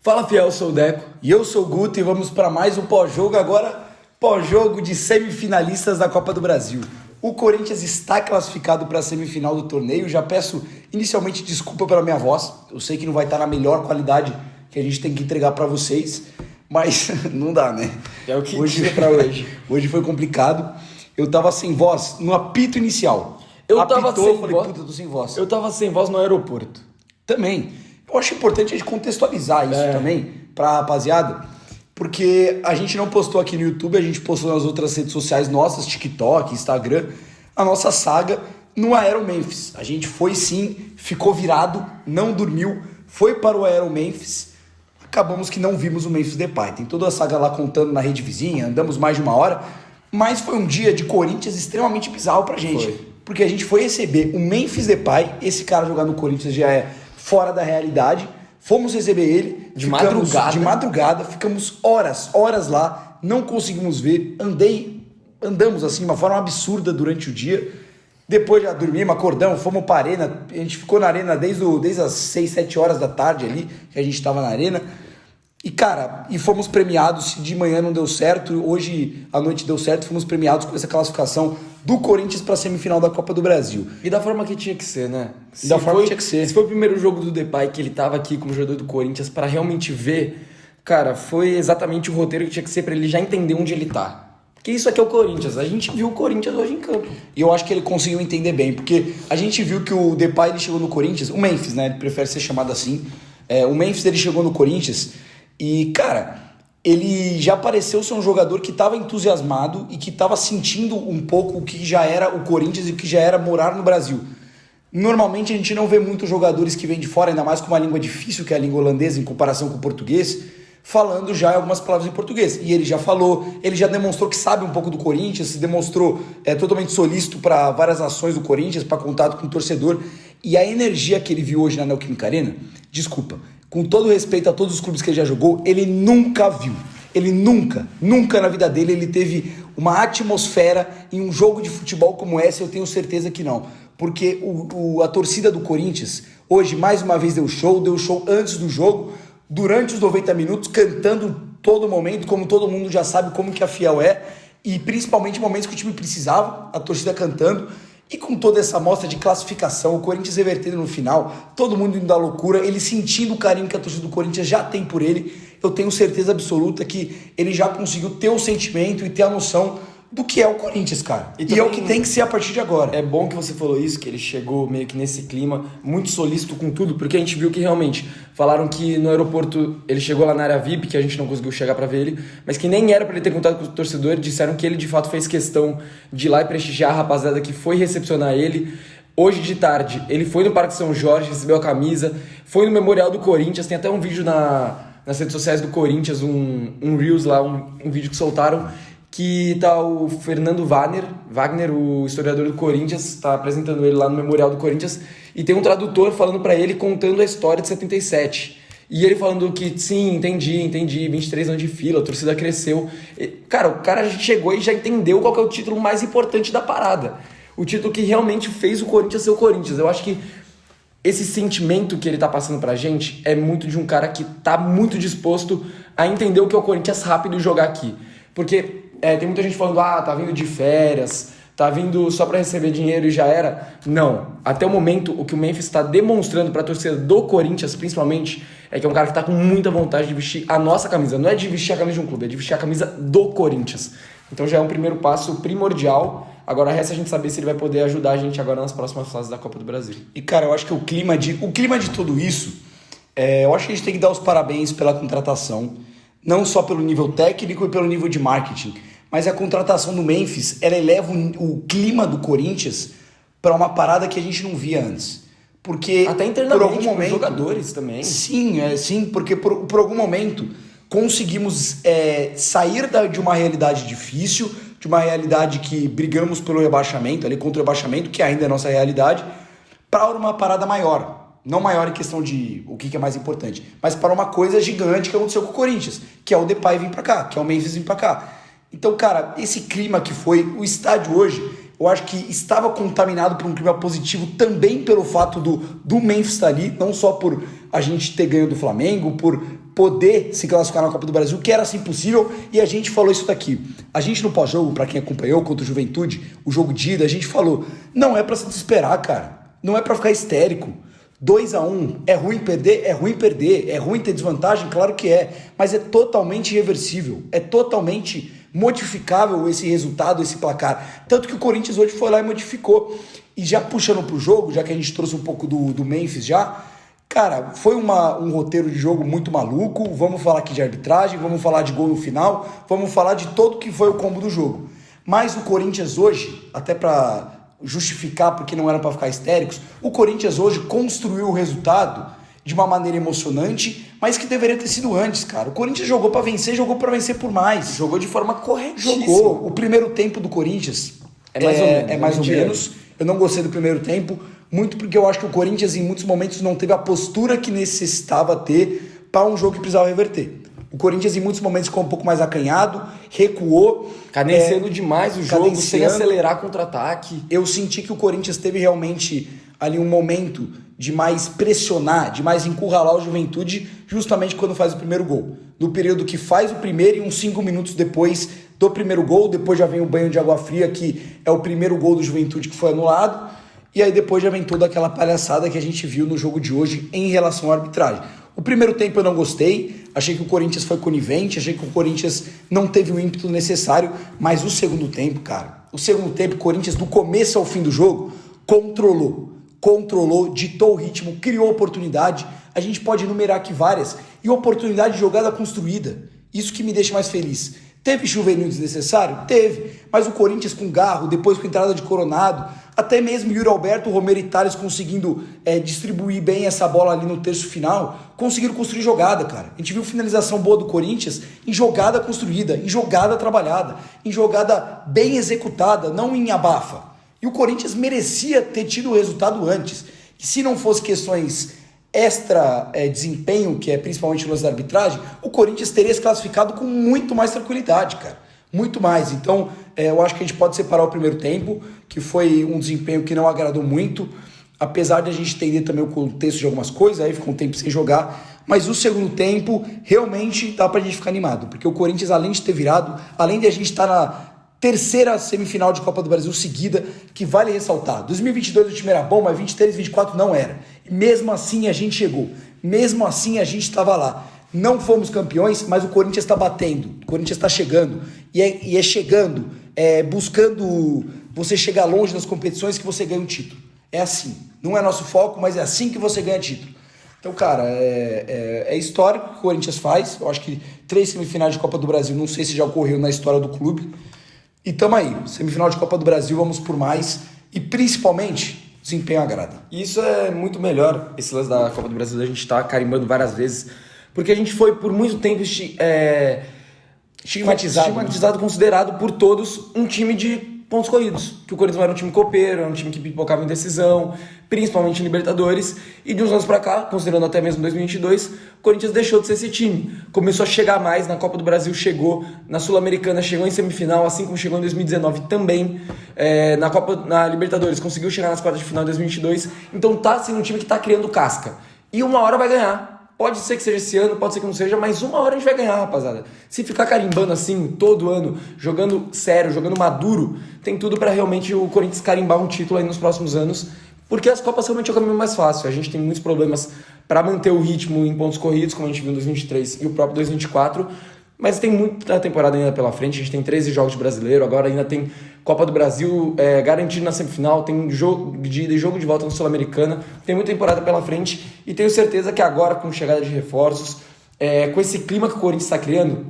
Fala fiel, eu sou o Deco. E eu sou o Guto e vamos para mais um pós-jogo, agora pós-jogo de semifinalistas da Copa do Brasil. O Corinthians está classificado para a semifinal do torneio. Já peço inicialmente desculpa pela minha voz. Eu sei que não vai estar na melhor qualidade que a gente tem que entregar para vocês, mas não dá, né? É o que hoje para hoje. Hoje foi complicado. Eu tava sem voz no apito inicial. Falei, puta, tô sem voz. Eu tava sem voz no aeroporto. Também. Eu acho importante a gente contextualizar isso também pra rapaziada, porque a gente não postou aqui no YouTube, a gente postou nas outras redes sociais nossas, TikTok, Instagram, a nossa saga no Aero Memphis. A gente foi sim, ficou virado, não dormiu, foi para o Aero Memphis, acabamos que não vimos o Memphis Depay. Tem toda a saga lá contando na rede vizinha, andamos mais de uma hora, mas foi um dia de Corinthians extremamente bizarro pra gente. Porque a gente foi receber o Memphis Depay, esse cara jogar no Corinthians já é fora da realidade, fomos receber ele de madrugada, ficamos horas lá, não conseguimos ver, andamos assim, de uma forma absurda durante o dia, depois já dormimos, acordamos, fomos para a arena, a gente ficou na arena desde as 6, 7 horas da tarde ali, que a gente estava na arena, e cara, fomos premiados. Se de manhã não deu certo, hoje à noite deu certo, fomos premiados com essa classificação do Corinthians para a semifinal da Copa do Brasil. E da forma que tinha que ser, né? Se foi o primeiro jogo do Depay que ele tava aqui como jogador do Corinthians para realmente ver, cara, foi exatamente o roteiro que tinha que ser para ele já entender onde ele tá. Porque isso aqui é o Corinthians, a gente viu o Corinthians hoje em campo. E eu acho que ele conseguiu entender bem, porque a gente viu que o Depay ele chegou no Corinthians, o Memphis, né? Ele prefere ser chamado assim. O Memphis ele chegou no Corinthians e, cara, ele já pareceu ser um jogador que estava entusiasmado e que estava sentindo um pouco o que já era o Corinthians e o que já era morar no Brasil. Normalmente a gente não vê muitos jogadores que vêm de fora, ainda mais com uma língua difícil, que é a língua holandesa, em comparação com o português, falando já algumas palavras em português. E ele já falou, ele já demonstrou que sabe um pouco do Corinthians, se demonstrou totalmente solícito para várias ações do Corinthians, para contato com o torcedor. E a energia que ele viu hoje na Neoquímica Arena, desculpa, com todo respeito a todos os clubes que ele já jogou, ele nunca viu. Ele nunca na vida dele, ele teve uma atmosfera em um jogo de futebol como essa, eu tenho certeza que não. Porque a torcida do Corinthians, hoje, mais uma vez deu show antes do jogo, durante os 90 minutos, cantando todo momento, como todo mundo já sabe como que a Fiel é, e principalmente em momentos que o time precisava, a torcida cantando. E com toda essa amostra de classificação, o Corinthians revertendo no final, todo mundo indo da loucura, ele sentindo o carinho que a torcida do Corinthians já tem por ele, eu tenho certeza absoluta que ele já conseguiu ter o sentimento e ter a noção do que é o Corinthians, cara. E é o que tem que ser a partir de agora. É bom que você falou isso, que ele chegou meio que nesse clima, muito solícito com tudo, porque a gente viu que realmente falaram que no aeroporto ele chegou lá na área VIP, que a gente não conseguiu chegar pra ver ele, mas que nem era pra ele ter contato com o torcedor, disseram que ele de fato fez questão de ir lá e prestigiar a rapaziada que foi recepcionar ele. Hoje de tarde, ele foi no Parque São Jorge, recebeu a camisa, foi no Memorial do Corinthians, tem até um vídeo nas redes sociais do Corinthians, um Reels lá, um vídeo que soltaram, que tá o Fernando Wagner, o historiador do Corinthians, tá apresentando ele lá no Memorial do Corinthians, e tem um tradutor falando pra ele, contando a história de 77. E ele falando que, sim, entendi, 23 anos de fila, a torcida cresceu. Cara, o cara chegou e já entendeu qual que é o título mais importante da parada. O título que realmente fez o Corinthians ser o Corinthians. Eu acho que esse sentimento que ele tá passando pra gente é muito de um cara que tá muito disposto a entender o que é o Corinthians rápido e jogar aqui. Porque tem muita gente falando, tá vindo de férias, tá vindo só pra receber dinheiro e já era. Não. Até o momento, o que o Memphis tá demonstrando pra torcida do Corinthians, principalmente, é que é um cara que tá com muita vontade de vestir a nossa camisa. Não é de vestir a camisa de um clube, é de vestir a camisa do Corinthians. Então já é um primeiro passo primordial. Agora resta a gente saber se ele vai poder ajudar a gente agora nas próximas fases da Copa do Brasil. E cara, eu acho que o clima de tudo isso, eu acho que a gente tem que dar os parabéns pela contratação, não só pelo nível técnico e pelo nível de marketing, mas a contratação do Memphis, ela eleva o clima do Corinthians para uma parada que a gente não via antes. Porque até internamente, por algum momento, os jogadores também. Sim, porque por algum momento conseguimos sair de uma realidade difícil, de uma realidade que brigamos pelo rebaixamento, ali contra o rebaixamento, que ainda é a nossa realidade, para uma parada maior. Não maior em questão de o que é mais importante, mas para uma coisa gigante que aconteceu com o Corinthians, que é o Depay vir para cá, que é o Memphis vir para cá. Então, cara, esse clima que foi o estádio hoje, Eu acho que estava contaminado por um clima positivo também pelo fato do Memphis estar ali, não só por a gente ter ganho do Flamengo, por poder se classificar na Copa do Brasil, que era assim possível, e a gente falou isso daqui. A gente no pós-jogo, para quem acompanhou contra o Juventude, o jogo de ida, a gente falou, não é para se desesperar, cara. Não é para ficar histérico. 2-1, é ruim perder, é ruim ter desvantagem, claro que é, mas é totalmente irreversível, é totalmente modificável esse resultado, esse placar. Tanto que o Corinthians hoje foi lá e modificou. E já puxando pro jogo, já que a gente trouxe um pouco do Memphis já, cara, foi um roteiro de jogo muito maluco. Vamos falar aqui de arbitragem, vamos falar de gol no final, vamos falar de todo que foi o combo do jogo. Mas o Corinthians hoje, até para justificar porque não era para ficar histéricos, o Corinthians hoje construiu o resultado de uma maneira emocionante, mas que deveria ter sido antes, cara. O Corinthians jogou para vencer por mais. Jogou de forma corretíssima. Jogou. O primeiro tempo do Corinthians é mais ou menos. Eu não gostei do primeiro tempo, muito porque eu acho que o Corinthians em muitos momentos não teve a postura que necessitava ter para um jogo que precisava reverter. O Corinthians em muitos momentos ficou um pouco mais acanhado, recuou. Cadenciando demais o jogo, sem acelerar contra-ataque. Eu senti que o Corinthians teve realmente ali um momento de mais pressionar, de mais encurralar o Juventude, justamente quando faz o primeiro gol. No período que faz o primeiro e uns 5 minutos depois do primeiro gol, depois já vem o banho de água fria, que é o primeiro gol do Juventude que foi anulado, e aí depois já vem toda aquela palhaçada que a gente viu no jogo de hoje em relação à arbitragem. O primeiro tempo eu não gostei, achei que o Corinthians foi conivente, achei que o Corinthians não teve o ímpeto necessário, mas o segundo tempo, cara, o Corinthians do começo ao fim do jogo controlou, ditou o ritmo, criou oportunidade, a gente pode enumerar aqui várias, e oportunidade de jogada construída, isso que me deixa mais feliz. Teve chuveiro desnecessário? Teve, mas o Corinthians com Garro, depois com entrada de Coronado, até mesmo Yuri Alberto, Romero e Tales conseguindo distribuir bem essa bola ali no terço final, conseguiram construir jogada, cara. A gente viu finalização boa do Corinthians em jogada construída, em jogada trabalhada, em jogada bem executada, não em abafa. E o Corinthians merecia ter tido o resultado antes. E se não fosse questões extra desempenho, que é principalmente o lance da arbitragem, o Corinthians teria se classificado com muito mais tranquilidade, cara. Muito mais. Então, eu acho que a gente pode separar o primeiro tempo, que foi um desempenho que não agradou muito, apesar de a gente entender também o contexto de algumas coisas, aí ficou um tempo sem jogar, mas o segundo tempo realmente dá pra gente ficar animado, porque o Corinthians, além de ter virado, além de a gente estar na terceira semifinal de Copa do Brasil seguida, que vale ressaltar, 2022 o time era bom, mas 23 e 24 não era. E mesmo assim a gente chegou, mesmo assim a gente estava lá. Não fomos campeões, mas o Corinthians está batendo, o Corinthians está chegando, e é chegando, buscando você chegar longe nas competições que você ganha um título. É assim, não é nosso foco, mas é assim que você ganha título. Então, cara, é histórico o que o Corinthians faz. Eu acho que 3 semifinais de Copa do Brasil, não sei se já ocorreu na história do clube. E tamo aí, semifinal de Copa do Brasil, vamos por mais. E principalmente, desempenho agrada. E isso é muito melhor, esse lance da Copa do Brasil, a gente tá carimbando várias vezes, porque a gente foi por muito tempo estigmatizado, considerado por todos um time de pontos corridos, que o Corinthians não era um time copeiro, era um time que pipocava em decisão, principalmente em Libertadores, e de uns anos pra cá, considerando até mesmo 2022, o Corinthians deixou de ser esse time, começou a chegar mais na Copa do Brasil, chegou na Sul-Americana, chegou em semifinal, assim como chegou em 2019 também, na Libertadores, conseguiu chegar nas quartas de final em 2022, então tá sendo um time que tá criando casca, e uma hora vai ganhar. Pode ser que seja esse ano, pode ser que não seja, mas uma hora a gente vai ganhar, rapaziada. Se ficar carimbando assim, todo ano, jogando sério, jogando maduro, tem tudo pra realmente o Corinthians carimbar um título aí nos próximos anos, porque as Copas realmente é o caminho mais fácil. A gente tem muitos problemas pra manter o ritmo em pontos corridos, como a gente viu em 2023 e o próprio 2024, mas tem muita temporada ainda pela frente, a gente tem 13 jogos de brasileiro, agora ainda tem Copa do Brasil garantido na semifinal, tem jogo de ida e jogo de volta na Sul-Americana, tem muita temporada pela frente e tenho certeza que agora com chegada de reforços, com esse clima que o Corinthians está criando,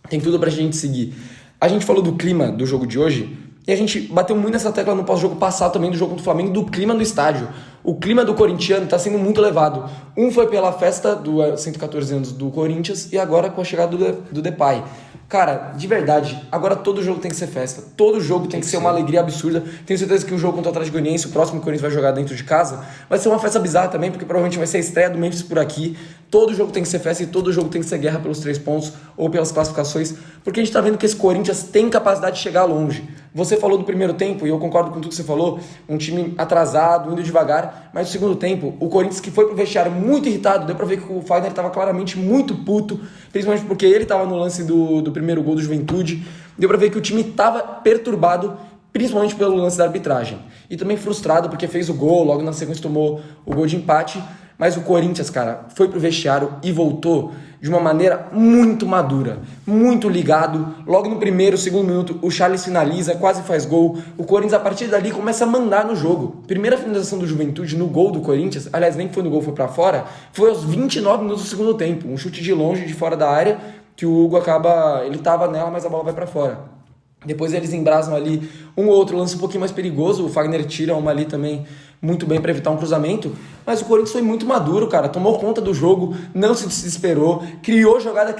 tem tudo pra gente seguir. A gente falou do clima do jogo de hoje e a gente bateu muito nessa tecla no pós-jogo passado também do jogo do Flamengo, do clima do estádio. O clima do corintiano está sendo muito elevado. Foi pela festa dos 114 anos do Corinthians e agora com a chegada do Depay. Cara, de verdade, agora todo jogo tem que ser festa. Todo jogo tem que ser uma alegria absurda. Tenho certeza que o jogo contra o Atlético Goianiense, o próximo que o Corinthians vai jogar dentro de casa, vai ser uma festa bizarra também, porque provavelmente vai ser a estreia do Memphis por aqui. todo jogo tem que ser festa e todo jogo tem que ser guerra pelos 3 pontos ou pelas classificações, porque a gente tá vendo que esse Corinthians tem capacidade de chegar longe. Você falou do primeiro tempo, e eu concordo com tudo que você falou, um time atrasado, indo devagar, mas no segundo tempo, o Corinthians que foi pro vestiário muito irritado, deu pra ver que o Fagner tava claramente muito puto, principalmente porque ele tava no lance do primeiro gol do Juventude, deu pra ver que o time tava perturbado, principalmente pelo lance da arbitragem. E também frustrado porque fez o gol, logo na sequência tomou o gol de empate. Mas o Corinthians, cara, foi pro vestiário e voltou de uma maneira muito madura, muito ligado. Logo no primeiro, segundo minuto, o Charles finaliza, quase faz gol. O Corinthians, a partir dali, começa a mandar no jogo. Primeira finalização do Juventude no gol do Corinthians, aliás, nem foi no gol, foi pra fora, foi aos 29 minutos do segundo tempo. Um chute de longe, de fora da área, que o Hugo acaba... Ele tava nela, mas a bola vai pra fora. Depois eles embrasam ali um ou outro lance um pouquinho mais perigoso. O Fagner tira uma ali também muito bem para evitar um cruzamento. Mas o Corinthians foi muito maduro, cara. Tomou conta do jogo, não se desesperou. Criou jogada.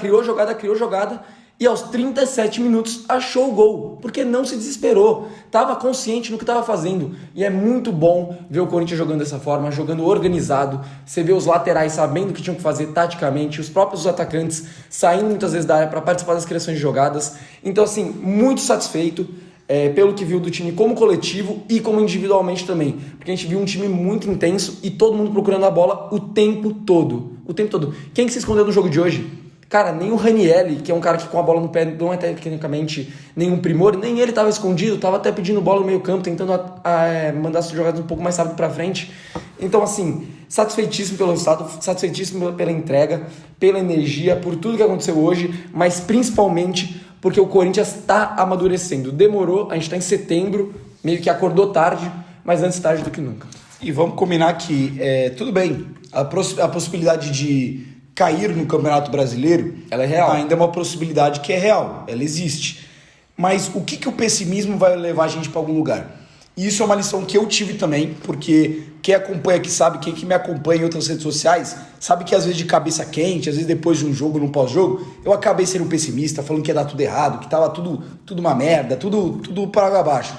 E aos 37 minutos achou o gol. Porque não se desesperou. Tava consciente no que estava fazendo. E é muito bom ver o Corinthians jogando dessa forma, jogando organizado. Você vê os laterais sabendo o que tinham que fazer taticamente. Os próprios atacantes saindo muitas vezes da área para participar das criações de jogadas. Então, assim, muito satisfeito pelo que viu do time como coletivo e como individualmente também. Porque a gente viu um time muito intenso e todo mundo procurando a bola o tempo todo. O tempo todo. Quem que se escondeu no jogo de hoje? Cara, nem o Ranieri, que é um cara que com a bola no pé não é tecnicamente nenhum primor, nem ele estava escondido, estava até pedindo bola no meio campo, tentando mandar as jogadas um pouco mais rápido para frente. Então, assim, satisfeitíssimo pelo resultado, satisfeitíssimo pela entrega, pela energia, por tudo que aconteceu hoje, mas principalmente porque o Corinthians está amadurecendo. Demorou, a gente está em setembro, meio que acordou tarde, mas antes tarde do que nunca. E vamos combinar que, tudo bem, a possibilidade de cair no Campeonato Brasileiro, ela é real. Ainda é uma possibilidade que é real, ela existe. Mas o que o pessimismo vai levar a gente para algum lugar? E isso é uma lição que eu tive também, porque quem acompanha aqui sabe, quem que me acompanha em outras redes sociais, sabe que às vezes de cabeça quente, às vezes depois de um jogo, num pós-jogo, eu acabei sendo um pessimista, falando que ia dar tudo errado, que tava tudo uma merda, tudo para água abaixo.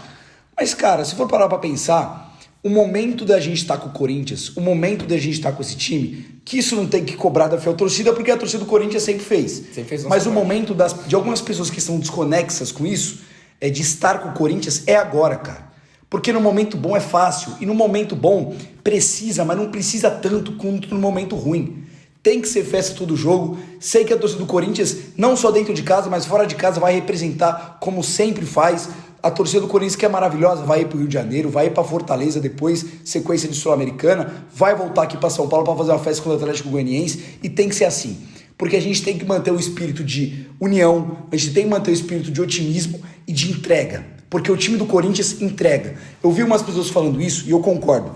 Mas, cara, se for parar para pensar, o momento da gente estar com o Corinthians, o momento da gente estar com esse time, que isso não tem que cobrar da fiel torcida, porque a torcida do Corinthians sempre fez. Mas o momento de algumas pessoas que estão desconexas com isso, de estar com o Corinthians, é agora, cara. Porque no momento bom é fácil, e no momento bom precisa, mas não precisa tanto quanto no momento ruim. Tem que ser festa todo jogo. Sei que a torcida do Corinthians, não só dentro de casa, mas fora de casa, vai representar como sempre faz. A torcida do Corinthians, que é maravilhosa, vai ir para o Rio de Janeiro, vai ir para Fortaleza depois, sequência de Sul-Americana, vai voltar aqui para São Paulo para fazer uma festa com o Atlético Goianiense, e tem que ser assim. Porque a gente tem que manter o espírito de união, a gente tem que manter o espírito de otimismo e de entrega. Porque o time do Corinthians entrega. Eu vi umas pessoas falando isso e eu concordo.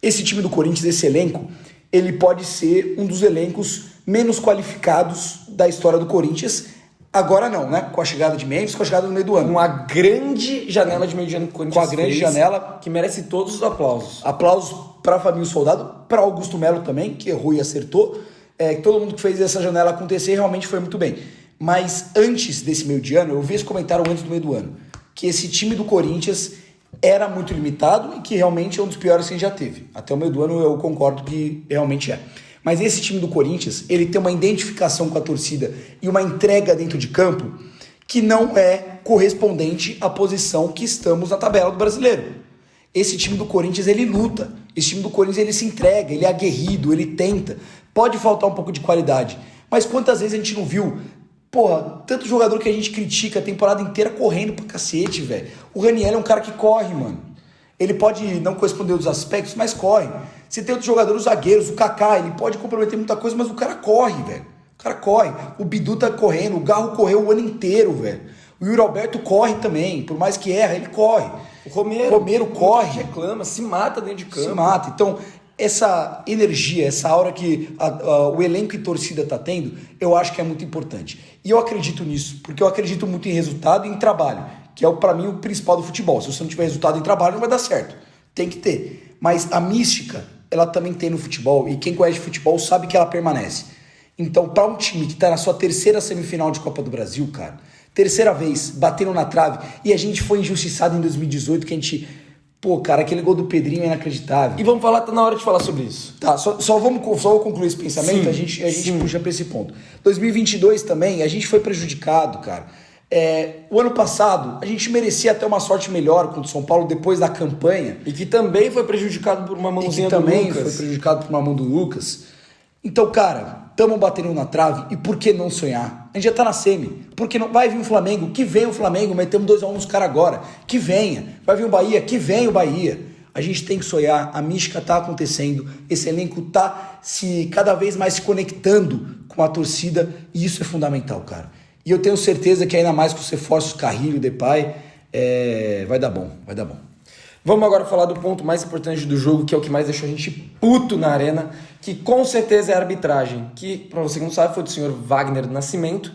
Esse time do Corinthians, esse elenco, ele pode ser um dos elencos menos qualificados da história do Corinthians. Agora não, né? Com a chegada de Memphis, com a chegada no meio do ano. Uma grande janela de meio de ano que o Corinthians com a grande janela que merece todos os aplausos. Aplausos para Fabinho Soldado, para Augusto Melo também, que errou e acertou. Todo mundo que fez essa janela acontecer realmente foi muito bem. Mas antes desse meio de ano, eu vi esse comentário antes do meio do ano, que esse time do Corinthians era muito limitado e que realmente é um dos piores que a gente já teve. Até o meio do ano eu concordo que realmente é. Mas esse time do Corinthians, ele tem uma identificação com a torcida e uma entrega dentro de campo que não é correspondente à posição que estamos na tabela do Brasileiro. Esse time do Corinthians, ele luta. Esse time do Corinthians, ele se entrega, ele é aguerrido, ele tenta. Pode faltar um pouco de qualidade, mas quantas vezes a gente não viu, porra, tanto jogador que a gente critica a temporada inteira correndo pra cacete, velho. O Ranieri é um cara que corre, mano. Ele pode não corresponder aos aspectos, mas corre. Você tem outros jogadores, os zagueiros, o Kaká, ele pode comprometer muita coisa, mas o cara corre, velho. O cara corre. O Bidu tá correndo, o Garro correu o ano inteiro, velho. O Yuri Alberto corre também, por mais que erra, ele corre. O Romero corre. Reclama, se mata dentro de campo. Se mata. Então, essa energia, essa aura que o elenco e torcida tá tendo, eu acho que é muito importante. E eu acredito nisso, porque eu acredito muito em resultado e em trabalho, que é, para mim, o principal do futebol. Se você não tiver resultado em trabalho, não vai dar certo. Tem que ter. Mas a mística, ela também tem no futebol, e quem conhece futebol sabe que ela permanece. Então, para um time que tá na sua terceira semifinal de Copa do Brasil, cara, terceira vez, batendo na trave, e a gente foi injustiçado em 2018, que a gente Pô, cara, aquele gol do Pedrinho é inacreditável. E vamos falar, tá na hora de falar sobre isso. Tá, só vou concluir esse pensamento, Sim, a gente puxa pra esse ponto. 2022 também, a gente foi prejudicado, cara. O ano passado, a gente merecia até uma sorte melhor contra o São Paulo depois da campanha. E que também foi prejudicado por uma mãozinha do Lucas. também foi prejudicado por uma mão do Lucas. Então, cara, estamos batendo na trave, e por que não sonhar? A gente já tá na semi. Porque não vai vir o Flamengo, que venha o Flamengo, metemos 2-1 nos caras agora, que venha. Vai vir o Bahia, que venha o Bahia. A gente tem que sonhar, a mística tá acontecendo, esse elenco tá cada vez mais se conectando com a torcida, e isso é fundamental, cara. E eu tenho certeza que ainda mais com os reforços Carrilho e Depay, vai dar bom. Vamos agora falar do ponto mais importante do jogo, que é o que mais deixou a gente puto na arena, que com certeza é a arbitragem, que, pra você que não sabe, foi do senhor Wagner Nascimento,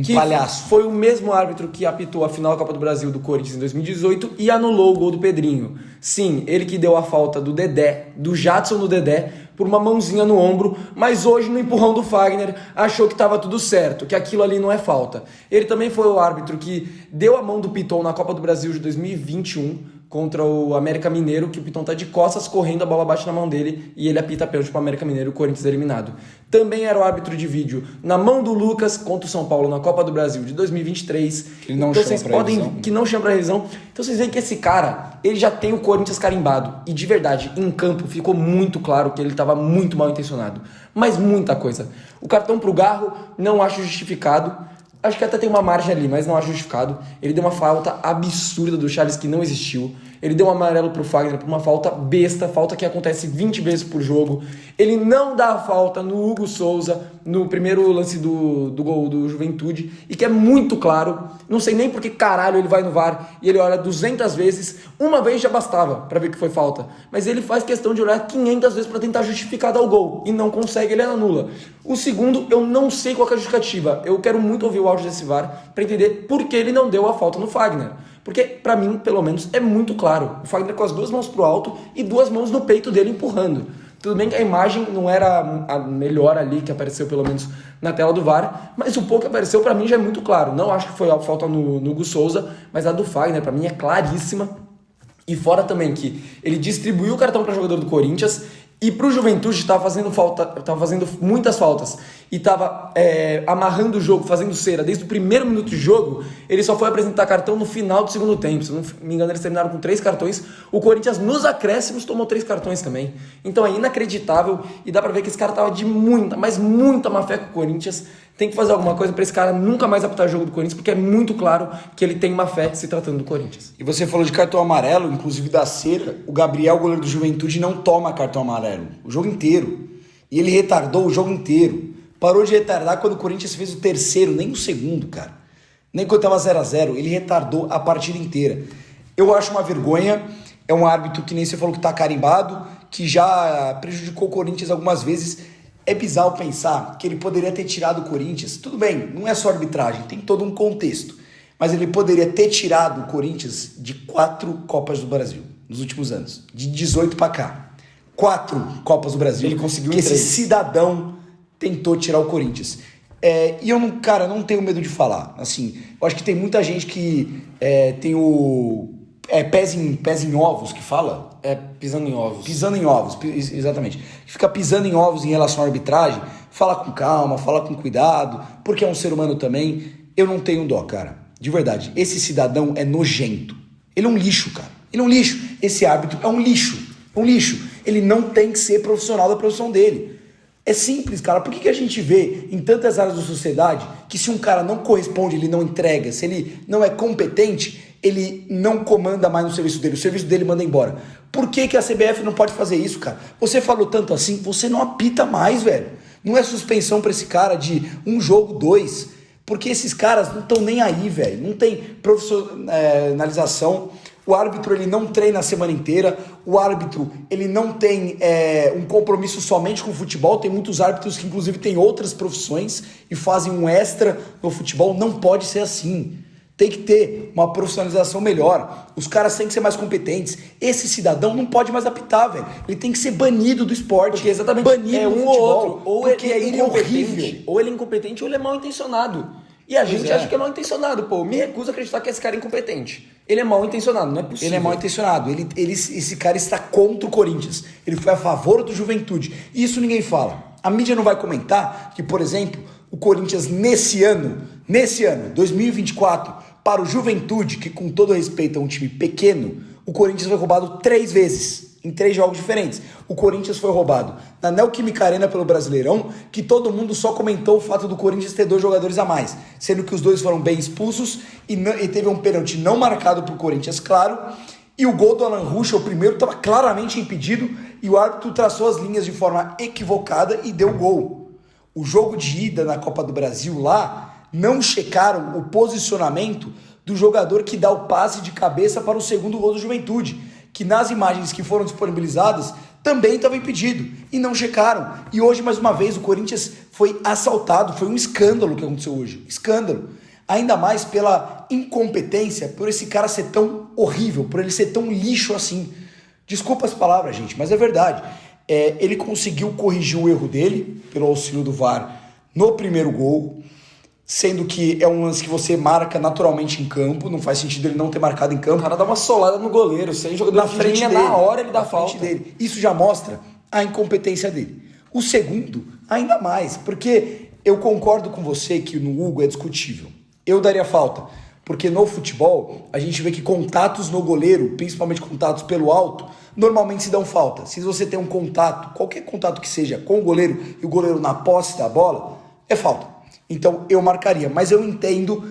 que palhaço. foi o mesmo árbitro que apitou a final da Copa do Brasil do Corinthians em 2018 e anulou o gol do Pedrinho. Sim, ele que deu a falta do Dedé, do Jadson no Dedé, por uma mãozinha no ombro, mas hoje no empurrão do Fagner achou que estava tudo certo, que aquilo ali não é falta. Ele também foi o árbitro que deu a mão do Piton na Copa do Brasil de 2021 contra o América Mineiro, que o Piton tá de costas correndo, a bola bate na mão dele e ele apita pênalti pro América Mineiro e o Corinthians eliminado. Também era o árbitro de vídeo na mão do Lucas contra o São Paulo na Copa do Brasil de 2023. Que não então chama vocês pra revisão. que não chama pra revisão. Então vocês veem que esse cara, ele já tem o Corinthians carimbado. E de verdade, em campo ficou muito claro que ele estava muito mal intencionado. Mas muita coisa. O cartão pro Garro não acho justificado. Acho que até tem uma margem ali, mas não acho justificado. Ele deu uma falta absurda do Charles que não existiu. Ele deu um amarelo pro Fagner por uma falta besta, falta que acontece 20 vezes por jogo. Ele não dá a falta no Hugo Souza, no primeiro lance do gol do Juventude, e que é muito claro. Não sei nem por que caralho ele vai no VAR e ele olha 200 vezes. Uma vez já bastava pra ver que foi falta. Mas ele faz questão de olhar 500 vezes pra tentar justificar dar o gol. E não consegue, ele anula. O segundo, eu não sei qual que é a justificativa. Eu quero muito ouvir o áudio desse VAR pra entender por que ele não deu a falta no Fagner. Porque, pra mim, pelo menos, é muito claro. O Fagner com as duas mãos pro alto e duas mãos no peito dele empurrando. Tudo bem que a imagem não era a melhor ali, que apareceu pelo menos na tela do VAR, mas o pouco que apareceu pra mim já é muito claro. Não acho que foi a falta no Hugo Souza, mas a do Fagner pra mim é claríssima. E fora também que ele distribuiu o cartão para jogador do Corinthians e pro Juventude tava fazendo muitas faltas e tava amarrando o jogo, fazendo cera desde o primeiro minuto de jogo. Ele só foi apresentar cartão no final do segundo tempo. Se não me engano, eles terminaram com 3 cartões. O Corinthians nos acréscimos tomou 3 cartões também. Então é inacreditável e dá pra ver que esse cara tava de muita, mas muita má fé com o Corinthians. Tem que fazer alguma coisa pra esse cara nunca mais apitar jogo do Corinthians, porque é muito claro que ele tem má fé se tratando do Corinthians. E você falou de cartão amarelo, inclusive da cera. O Gabriel, goleiro do Juventude, não toma cartão amarelo o jogo inteiro. E ele retardou o jogo inteiro. Parou de retardar quando o Corinthians fez o terceiro, nem o segundo, cara. Nem quando tava 0-0. Ele retardou a partida inteira. Eu acho uma vergonha. É um árbitro que nem você falou que tá carimbado, que já prejudicou o Corinthians algumas vezes. É bizarro pensar que ele poderia ter tirado o Corinthians. Tudo bem, não é só arbitragem, tem todo um contexto. Mas ele poderia ter tirado o Corinthians de 4 Copas do Brasil nos últimos anos. De 18 pra cá. 4 Copas do Brasil. Ele conseguiu que esse 3. cidadão tentou tirar o Corinthians. E eu não, cara, não tenho medo de falar. Assim, eu acho que tem muita gente que tem o pés em ovos que fala. Pisando em ovos. Pisando em ovos, exatamente. Fica pisando em ovos em relação à arbitragem, fala com calma, fala com cuidado, porque é um ser humano também. Eu não tenho dó, cara. De verdade. Esse cidadão é nojento. Ele é um lixo, cara. Ele é um lixo. Esse árbitro é um lixo. É um lixo. Ele não tem que ser profissional da profissão dele. É simples, cara. Por que a gente vê em tantas áreas da sociedade que se um cara não corresponde, ele não entrega, se ele não é competente, ele não comanda mais no serviço dele, o serviço dele manda embora. Por que a CBF não pode fazer isso, cara? Você falou tanto assim, você não apita mais, velho. Não é suspensão pra esse cara de um jogo, 2, porque esses caras não estão nem aí, velho. Não tem profissionalização. O árbitro, ele não treina a semana inteira. O árbitro, ele não tem um compromisso somente com o futebol. Tem muitos árbitros que, inclusive, têm outras profissões e fazem um extra no futebol. Não pode ser assim. Tem que ter uma profissionalização melhor. Os caras têm que ser mais competentes. Esse cidadão não pode mais apitar, velho. Ele tem que ser banido do esporte. Porque exatamente banido do um futebol. ou outro. Ou porque ele é horrível. incompetente, ou ele é incompetente, ou ele é mal intencionado. E a gente acha que é mal intencionado, pô. Me recuso a acreditar que esse cara é incompetente. Ele é mal intencionado, não é possível. Ele é mal intencionado. Esse cara está contra o Corinthians. Ele foi a favor do Juventude. Isso ninguém fala. A mídia não vai comentar que, por exemplo, o Corinthians nesse ano, 2024, para o Juventude, que com todo respeito é um time pequeno, o Corinthians foi roubado 3 vezes. Em 3 jogos diferentes. O Corinthians foi roubado na Neoquímica Arena pelo Brasileirão, que todo mundo só comentou o fato do Corinthians ter 2 jogadores a mais, sendo que os 2 foram bem expulsos e teve um pênalti não marcado pro Corinthians, claro, e o gol do Alan Ruschel, o primeiro, estava claramente impedido e o árbitro traçou as linhas de forma equivocada e deu gol. O jogo de ida na Copa do Brasil lá, não checaram o posicionamento do jogador que dá o passe de cabeça para o segundo gol do Juventude, que nas imagens que foram disponibilizadas também estava impedido e não checaram. E hoje, mais uma vez, o Corinthians foi assaltado. Foi um escândalo o que aconteceu hoje. Escândalo. Ainda mais pela incompetência, por esse cara ser tão horrível, por ele ser tão lixo assim. Desculpa as palavras, gente, mas é verdade. Ele conseguiu corrigir o erro dele, pelo auxílio do VAR, no primeiro gol, sendo que é um lance que você marca naturalmente em campo, não faz sentido ele não ter marcado em campo. O cara dá uma solada no goleiro, sem jogador na frente dele, na hora ele dá falta. Dele. Isso já mostra a incompetência dele. O segundo, ainda mais, porque eu concordo com você que no Hugo é discutível. Eu daria falta, porque no futebol a gente vê que contatos no goleiro, principalmente contatos pelo alto, normalmente se dão falta. Se você tem um contato, qualquer contato que seja, com o goleiro e o goleiro na posse da bola, é falta. Então eu marcaria, mas eu entendo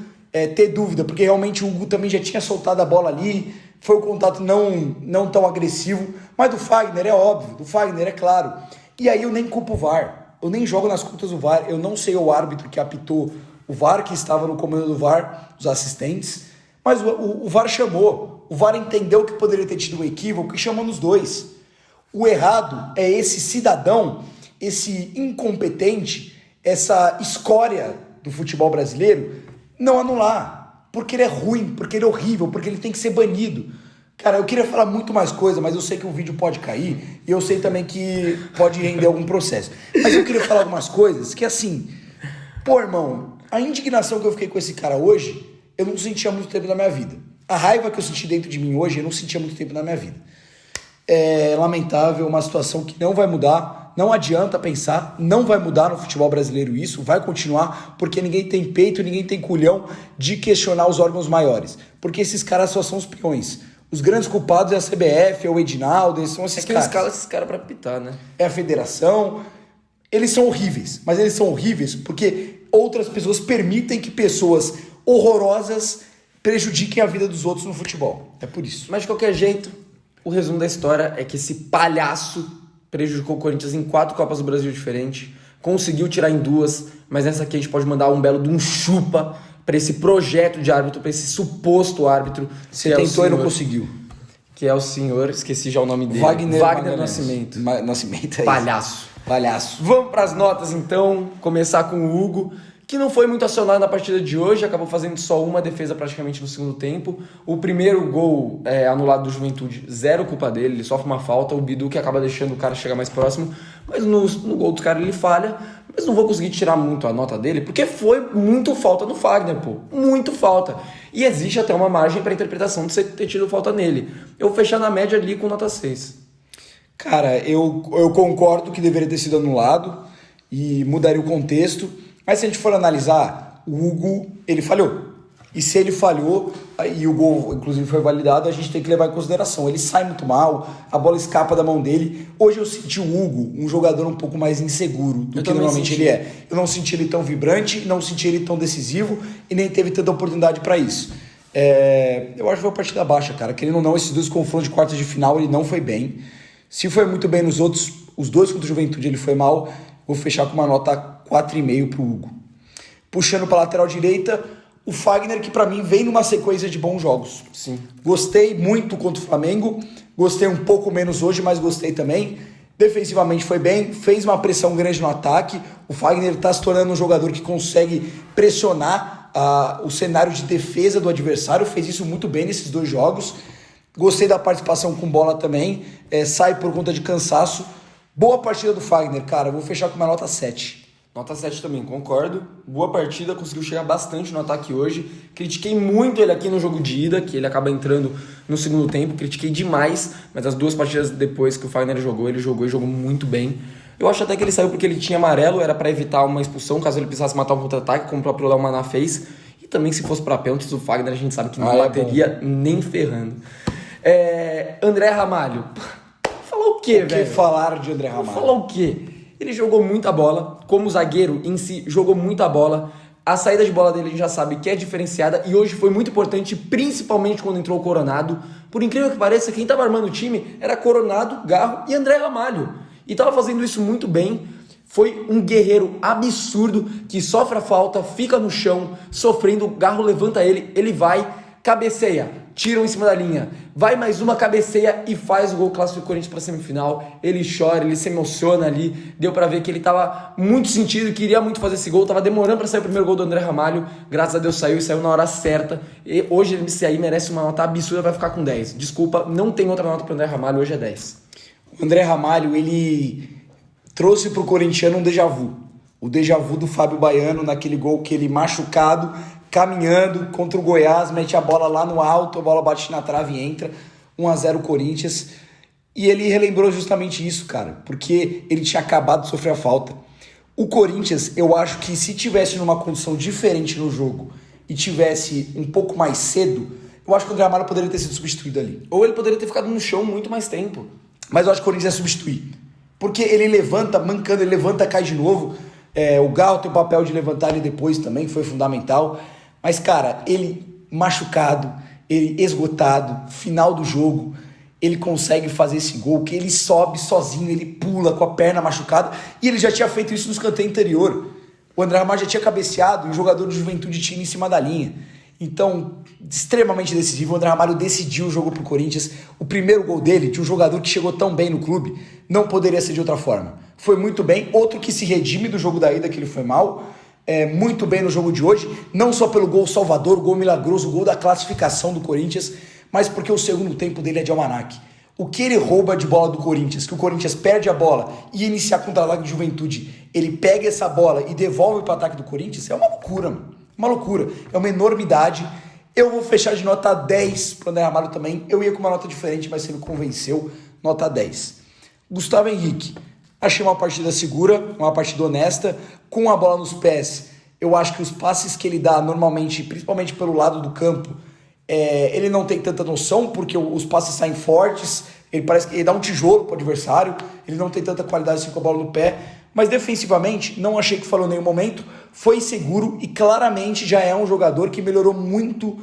ter dúvida, porque realmente o Hugo também já tinha soltado a bola ali, foi um contato não tão agressivo, mas do Fagner é óbvio, do Fagner é claro. E aí eu nem culpo o VAR, eu nem jogo nas contas do VAR, eu não sei o árbitro que apitou o VAR, que estava no comando do VAR, os assistentes, mas o VAR chamou, o VAR entendeu que poderia ter tido um equívoco e chamou nos 2. O errado é esse cidadão, esse incompetente, essa escória do futebol brasileiro, não anular, porque ele é ruim, porque ele é horrível, porque ele tem que ser banido. Cara, eu queria falar muito mais coisa, mas eu sei que o vídeo pode cair e eu sei também que pode render algum processo. Mas eu queria falar algumas coisas que, assim, pô, irmão, a indignação que eu fiquei com esse cara hoje, eu não sentia há muito tempo na minha vida. A raiva que eu senti dentro de mim hoje, eu não sentia há muito tempo na minha vida. É lamentável, uma situação que não vai mudar, não adianta pensar, não vai mudar no futebol brasileiro isso, vai continuar, porque ninguém tem peito, ninguém tem culhão de questionar os órgãos maiores, porque esses caras só são os peões. Os grandes culpados é a CBF, é o Edinaldo, eles são esses caras. Escala esses caras pra pitar, né? É a federação, eles são horríveis, mas eles são horríveis porque outras pessoas permitem que pessoas horrorosas prejudiquem a vida dos outros no futebol, é por isso. Mas de qualquer jeito, o resumo da história é que esse palhaço prejudicou o Corinthians em 4 Copas do Brasil diferentes, conseguiu tirar em 2, mas nessa aqui a gente pode mandar um belo de um chupa para esse projeto de árbitro, para esse suposto árbitro. Você tentou e não conseguiu. Que é o senhor, esqueci já o nome dele. Wagner Nascimento. Nascimento, é Palhaço. Isso. Palhaço. Vamos para as notas então, começar com o Hugo, que não foi muito acionado na partida de hoje, acabou fazendo só uma defesa praticamente no segundo tempo. O primeiro gol anulado do Juventude, 0 culpa dele, ele sofre uma falta, o Bidu que acaba deixando o cara chegar mais próximo, mas no gol dos caras ele falha, mas não vou conseguir tirar muito a nota dele, porque foi muito falta no Fagner, pô, muito falta. E existe até uma margem para interpretação de você ter tido falta nele. Eu vou fechar na média ali com nota 6. Cara, eu concordo que deveria ter sido anulado e mudaria o contexto. Mas se a gente for analisar, o Hugo, ele falhou. E se ele falhou, e o gol inclusive foi validado, a gente tem que levar em consideração. Ele sai muito mal, a bola escapa da mão dele. Hoje eu senti o Hugo um jogador um pouco mais inseguro do que normalmente ele é. Eu não senti ele tão vibrante, não senti ele tão decisivo e nem teve tanta oportunidade para isso. Eu acho que foi uma partida baixa, cara. Querendo ou não, esses 2 confrontos de quartas de final, ele não foi bem. Se foi muito bem nos outros, os 2 contra o Juventude ele foi mal. Vou fechar com uma nota 4,5 pro Hugo. Puxando para a lateral direita, o Fagner, que para mim vem numa sequência de bons jogos. Sim. Gostei muito contra o Flamengo, gostei um pouco menos hoje, mas gostei também. Defensivamente foi bem, fez uma pressão grande no ataque. O Fagner está se tornando um jogador que consegue pressionar o cenário de defesa do adversário, fez isso muito bem nesses 2 jogos. Gostei da participação com bola também, sai por conta de cansaço. Boa partida do Fagner, cara. Vou fechar com uma nota 7. Nota 7 também, concordo. Boa partida, conseguiu chegar bastante no ataque hoje. Critiquei muito ele aqui no jogo de ida, que ele acaba entrando no segundo tempo. Critiquei demais, mas as 2 partidas depois que o Fagner jogou, ele jogou e jogou muito bem. Eu acho até que ele saiu porque ele tinha amarelo, era para evitar uma expulsão, caso ele precisasse matar um contra-ataque, como o próprio Léo Maná fez. E também se fosse para pênaltis, o Fagner a gente sabe que não bateria nem ferrando. André Ramalho. Falar o quê, velho? O que falar de André Ramalho? Falar o quê? Ele jogou muita bola, como zagueiro em si, jogou muita bola. A saída de bola dele a gente já sabe que é diferenciada e hoje foi muito importante, principalmente quando entrou o Coronado. Por incrível que pareça, quem estava armando o time era Coronado, Garro e André Ramalho. E estava fazendo isso muito bem. Foi um guerreiro absurdo que sofre a falta, fica no chão, sofrendo. O Garro levanta ele, ele vai, cabeceia, tiram em cima da linha. Vai mais uma, cabeceia e faz o gol, classifica o Corinthians para a semifinal. Ele chora, ele se emociona ali. Deu para ver que ele estava muito sentido, queria muito fazer esse gol. Tava demorando para sair o primeiro gol do André Ramalho. Graças a Deus saiu e saiu na hora certa. E hoje esse aí merece uma nota absurda, vai ficar com 10. Desculpa, não tem outra nota para André Ramalho, hoje é 10. O André Ramalho, ele trouxe pro corintiano um déjà vu. O déjà vu do Fábio Baiano naquele gol que ele machucado, caminhando contra o Goiás, mete a bola lá no alto, a bola bate na trave e entra, 1-0 Corinthians. E ele relembrou justamente isso, cara, porque ele tinha acabado de sofrer a falta. O Corinthians, eu acho que se tivesse numa condição diferente no jogo e tivesse um pouco mais cedo, eu acho que o André Ramalho poderia ter sido substituído ali. Ou ele poderia ter ficado no chão muito mais tempo. Mas eu acho que o Corinthians ia substituir. Porque ele levanta, mancando, ele levanta, cai de novo. O Garro tem o papel de levantar ele depois também, que foi fundamental. Mas, cara, ele machucado, ele esgotado, final do jogo, ele consegue fazer esse gol, que ele sobe sozinho, ele pula com a perna machucada, e ele já tinha feito isso no escanteio anterior. O André Ramalho já tinha cabeceado e o jogador de Juventude tinha em cima da linha. Então, extremamente decisivo, o André Ramalho decidiu o jogo pro Corinthians. O primeiro gol dele, de um jogador que chegou tão bem no clube, não poderia ser de outra forma. Foi muito bem, outro que se redime do jogo da ida, que ele foi mal, muito bem no jogo de hoje, não só pelo gol salvador, o gol milagroso, o gol da classificação do Corinthians, mas porque o segundo tempo dele é de almanaque. O que ele rouba de bola do Corinthians, que o Corinthians perde a bola e iniciar contra-ataque de Juventude, ele pega essa bola e devolve para o ataque do Corinthians, é uma loucura, mano. Uma loucura, é uma enormidade. Eu vou fechar de nota 10 para o André Ramalho também. Eu ia com uma nota diferente, mas você me convenceu, nota 10. Gustavo Henrique, achei uma partida segura, uma partida honesta, com a bola nos pés. Eu acho que os passes que ele dá normalmente, principalmente pelo lado do campo, ele não tem tanta noção, porque os passes saem fortes, ele parece que ele dá um tijolo para o adversário, ele não tem tanta qualidade assim com a bola no pé, mas defensivamente não achei que falou em nenhum momento, foi seguro e claramente já é um jogador que melhorou muito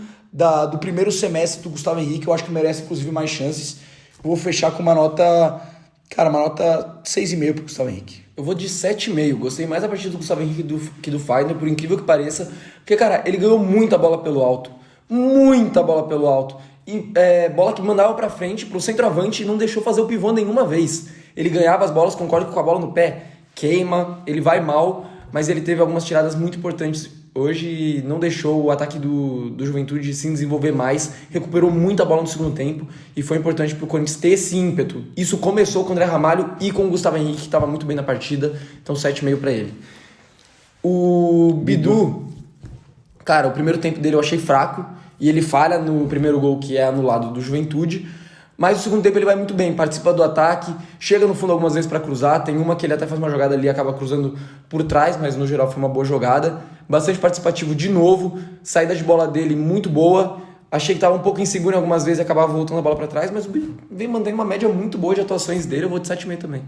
do primeiro semestre do Gustavo Henrique. Eu acho que merece inclusive mais chances. Eu vou fechar com uma nota 6,5 pro Gustavo Henrique. Eu vou de 7,5. Gostei mais da partida do Gustavo Henrique que do Fagner, por incrível que pareça, porque, cara, ele ganhou muita bola pelo alto, muita bola pelo alto, e bola que mandava pra frente, pro centroavante, e não deixou fazer o pivô nenhuma vez. Ele ganhava as bolas, concordo, com a bola no pé, queima, ele vai mal, mas ele teve algumas tiradas muito importantes hoje, não deixou o ataque do Juventude se desenvolver mais, recuperou muita bola no segundo tempo e foi importante para o Corinthians ter esse ímpeto. Isso começou com o André Ramalho e com o Gustavo Henrique, que estava muito bem na partida, então 7,5 para ele. O Bidu, cara, o primeiro tempo dele eu achei fraco e ele falha no primeiro gol, que é anulado do Juventude. Mas no segundo tempo ele vai muito bem, participa do ataque, chega no fundo algumas vezes para cruzar, tem uma que ele até faz uma jogada ali, acaba cruzando por trás, mas no geral foi uma boa jogada. Bastante participativo de novo, saída de bola dele muito boa, achei que estava um pouco inseguro em algumas vezes e acabava voltando a bola para trás, mas o Bidu vem mantendo uma média muito boa de atuações dele, eu vou de 7,5 também.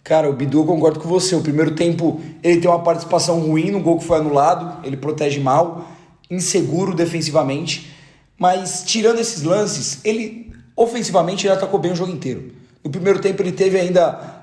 Cara, o Bidu eu concordo com você, o primeiro tempo ele tem uma participação ruim no gol que foi anulado, ele protege mal, inseguro defensivamente, mas tirando esses lances, ele... ofensivamente ele atacou bem o jogo inteiro. No primeiro tempo ele teve ainda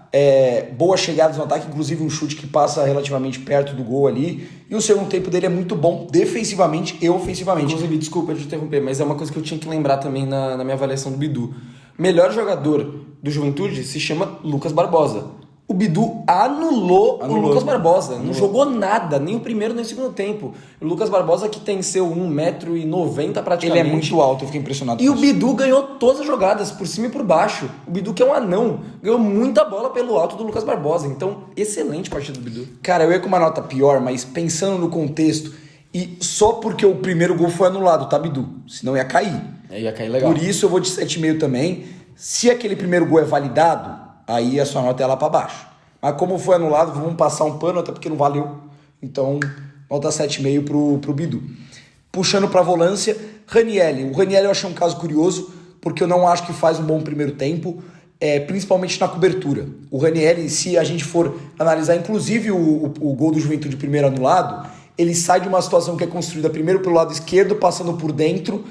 boas chegadas no ataque, inclusive um chute que passa relativamente perto do gol ali. E o segundo tempo dele é muito bom defensivamente e ofensivamente. Inclusive, desculpa te interromper, mas é uma coisa que eu tinha que lembrar também na minha avaliação do Bidu. Melhor jogador do Juventude se chama Lucas Barbosa. O Bidu anulou o Lucas Barbosa. Não jogou nada, nem o primeiro nem o segundo tempo. O Lucas Barbosa, que tem seu 1,90 m praticamente. Ele é muito alto, eu fiquei impressionado. E o Bidu ganhou todas as jogadas, por cima e por baixo. O Bidu, que é um anão, ganhou muita bola pelo alto do Lucas Barbosa. Então, excelente partida do Bidu. Cara, eu ia com uma nota pior, mas pensando no contexto, e só porque o primeiro gol foi anulado, tá, Bidu? Senão ia cair. Ia cair legal. Por isso eu vou de 7,5 também. Se aquele primeiro gol é validado, aí a sua nota é lá pra baixo. Mas como foi anulado, vamos passar um pano, até porque não valeu. Então, nota 7,5 pro Bidu. Puxando pra volância, Ranieri. O Ranieri eu achei um caso curioso, porque eu não acho que faz um bom primeiro tempo, principalmente na cobertura. O Ranieri, se a gente for analisar, inclusive o gol do Juventude primeiro anulado, ele sai de uma situação que é construída primeiro pelo lado esquerdo, passando por dentro,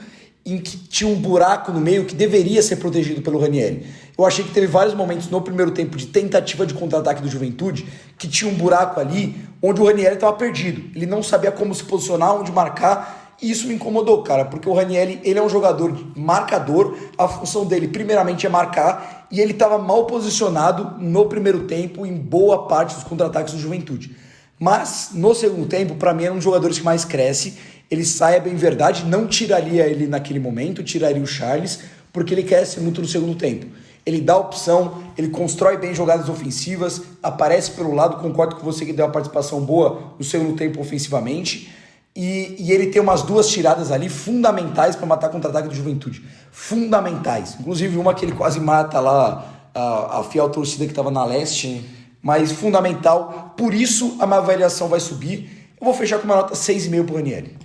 em que tinha um buraco no meio que deveria ser protegido pelo Ranieri. Eu achei que teve vários momentos no primeiro tempo de tentativa de contra-ataque do Juventude que tinha um buraco ali onde o Ranieri estava perdido. Ele não sabia como se posicionar, onde marcar, e isso me incomodou, cara, porque o Ranieri, ele é um jogador marcador, a função dele primeiramente é marcar, e ele estava mal posicionado no primeiro tempo em boa parte dos contra-ataques do Juventude. Mas no segundo tempo, para mim, é um dos jogadores que mais cresce. Ele sai, é bem verdade, não tiraria ele naquele momento, tiraria o Charles, porque ele cresce muito no segundo tempo. Ele dá opção, ele constrói bem jogadas ofensivas, aparece pelo lado, concordo com você que deu uma participação boa no segundo tempo ofensivamente, e ele tem umas duas tiradas ali fundamentais para matar contra-ataque do Juventude. Fundamentais. Inclusive uma que ele quase mata lá a fiel torcida que estava na leste, mas fundamental. Por isso a minha avaliação vai subir. Eu vou fechar com uma nota 6,5 pro Ranieri.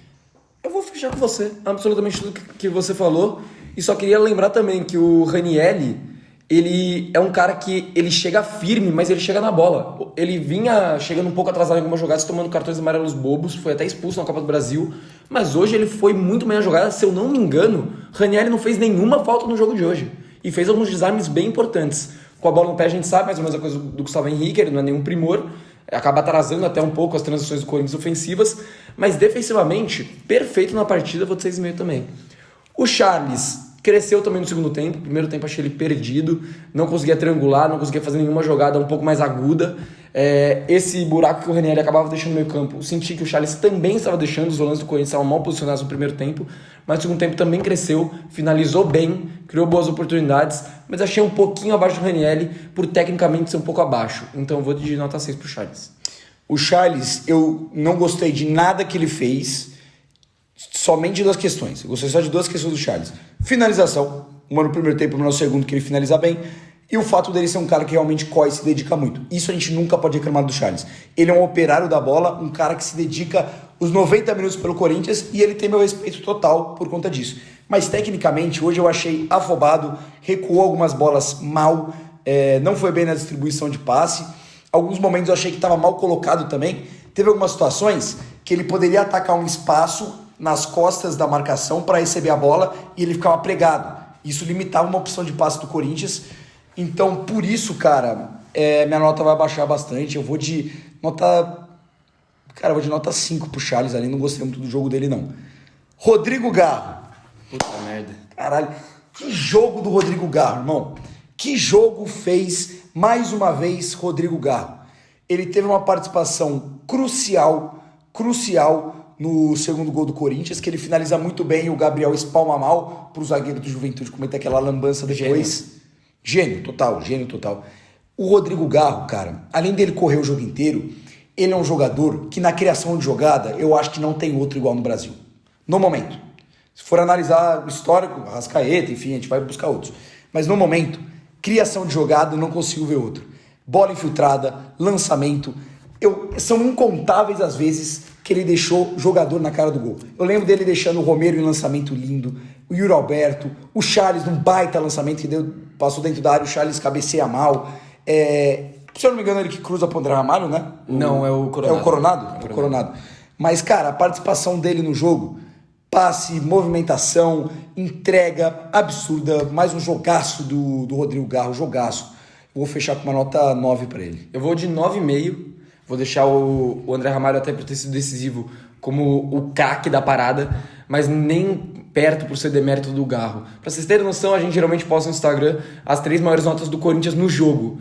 Eu vou fechar com você, absolutamente tudo que você falou. E só queria lembrar também que o Ranieri, ele é um cara que ele chega firme, mas ele chega na bola. Ele vinha chegando um pouco atrasado em algumas jogadas, tomando cartões amarelos bobos, foi até expulso na Copa do Brasil, mas hoje ele foi muito bem na jogada. Se eu não me engano, Ranieri não fez nenhuma falta no jogo de hoje. E fez alguns desarmes bem importantes. Com a bola no pé a gente sabe mais ou menos a coisa do Gustavo Henrique, ele não é nenhum primor, acaba atrasando até um pouco as transições do Corinthians ofensivas, mas defensivamente, perfeito na partida, vou de 6,5 também. O Charles cresceu também no segundo tempo, primeiro tempo achei ele perdido, não conseguia triangular, não conseguia fazer nenhuma jogada um pouco mais aguda. Esse buraco que o Ranieri acabava deixando no meio campo, senti que o Charles também estava deixando, os volantes do Corinthians estavam mal posicionados no primeiro tempo, mas no segundo tempo também cresceu, finalizou bem, criou boas oportunidades, mas achei um pouquinho abaixo do Ranieri, por tecnicamente ser um pouco abaixo, então eu vou de nota 6 pro Charles. O Charles, eu não gostei de nada que ele fez, somente de duas questões. Eu gostei só de duas questões do Charles. Finalização, uma no primeiro tempo, uma no segundo, que ele finaliza bem, e o fato dele ser um cara que realmente corre e se dedica muito. Isso a gente nunca pode reclamar do Charles. Ele é um operário da bola, um cara que se dedica os 90 minutos pelo Corinthians, e ele tem meu respeito total por conta disso. Mas tecnicamente, hoje eu achei afobado, recuou algumas bolas mal, não foi bem na distribuição de passe. Alguns momentos eu achei que estava mal colocado também. Teve algumas situações que ele poderia atacar um espaço nas costas da marcação para receber a bola e ele ficava pregado. Isso limitava uma opção de passe do Corinthians. Então, por isso, cara, minha nota vai baixar bastante. Eu vou de nota... Cara, eu vou de nota 5 pro Charles ali. Não gostei muito do jogo dele, não. Rodrigo Garro. Puta merda. Caralho, que jogo do Rodrigo Garro, irmão. Que jogo fez, mais uma vez, Rodrigo Garro. Ele teve uma participação crucial no segundo gol do Corinthians, que ele finaliza muito bem e o Gabriel espalma mal pro zagueiro do Juventude cometer aquela lambança depois. Gênio total. O Rodrigo Garro, cara, além dele correr o jogo inteiro, ele é um jogador que na criação de jogada, eu acho que não tem outro igual no Brasil. No momento. Se for analisar o histórico, Arrascaeta, enfim, a gente vai buscar outros. Mas no momento, criação de jogada, eu não consigo ver outro. Bola infiltrada, lançamento. São incontáveis as vezes que ele deixou jogador na cara do gol. Eu lembro dele deixando o Romero em lançamento lindo, o Yuri Alberto, o Charles num baita lançamento que passou dentro da área, o Charles cabeceia mal. Se eu não me engano, ele que cruza pro André Ramalho, né? Não, é o Coronado. É o Coronado? O Coronado. Mas, cara, a participação dele no jogo, passe, movimentação, entrega absurda, mais um jogaço do Rodrigo Garro, jogaço. Vou fechar com uma nota 9 para ele. Eu vou de 9,5. Vou deixar o André Ramalho, até por ter sido decisivo, como o craque da parada, mas nem perto por ser demérito do Garro. Pra vocês terem noção, a gente geralmente posta no Instagram as 3 maiores notas do Corinthians no jogo.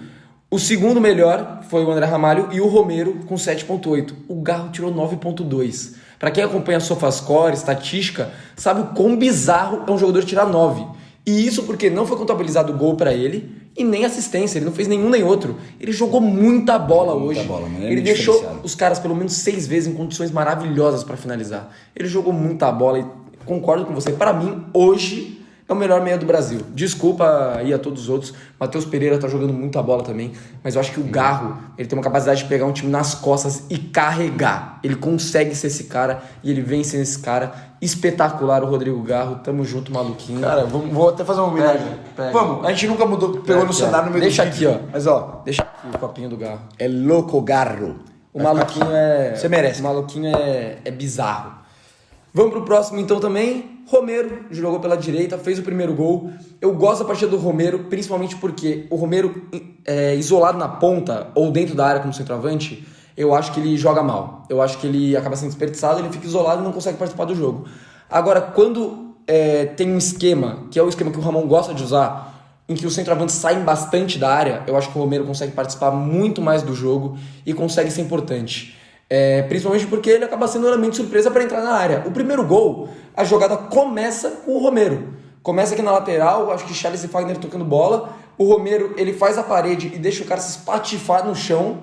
O segundo melhor foi o André Ramalho e o Romero com 7.8. O Garro tirou 9.2. Pra quem acompanha SofaScore, estatística, sabe o quão bizarro é um jogador tirar 9. E isso porque não foi contabilizado gol pra ele e nem assistência. Ele não fez nenhum nem outro. Ele jogou muita bola hoje. Ele deixou os caras pelo menos 6 vezes em condições maravilhosas pra finalizar. Ele jogou muita bola e concordo com você. Pra mim, hoje é o melhor meia do Brasil. Desculpa aí a todos os outros. Matheus Pereira tá jogando muita bola também. Mas eu acho que o Garro, ele tem uma capacidade de pegar um time nas costas e carregar. Ele consegue ser esse cara e ele vem sendo esse cara. Espetacular o Rodrigo Garro. Tamo junto, maluquinho. Cara, vou até fazer uma homenagem. Vamos, a gente nunca pegou no cenário no meio Deixa do aqui, ó. Mas ó, Deixa aqui o copinho do Garro. é louco Garro. O maluquinho é... Você merece. O maluquinho é bizarro. Vamos pro próximo então também. Romero jogou pela direita, fez o primeiro gol. Eu gosto da partida do Romero, principalmente porque o Romero, isolado na ponta ou dentro da área como centroavante, eu acho que ele joga mal. Eu acho que ele acaba sendo desperdiçado, ele fica isolado e não consegue participar do jogo. Agora, quando tem um esquema, que é o esquema que o Ramon gosta de usar, em que os centroavantes saem bastante da área, eu acho que o Romero consegue participar muito mais do jogo e consegue ser importante. Principalmente porque ele acaba sendo um elemento de surpresa para entrar na área. O primeiro gol, a jogada começa com o Romero. Começa aqui na lateral, acho que Charles e Fagner tocando bola. O Romero, ele faz a parede e deixa o cara se espatifar no chão.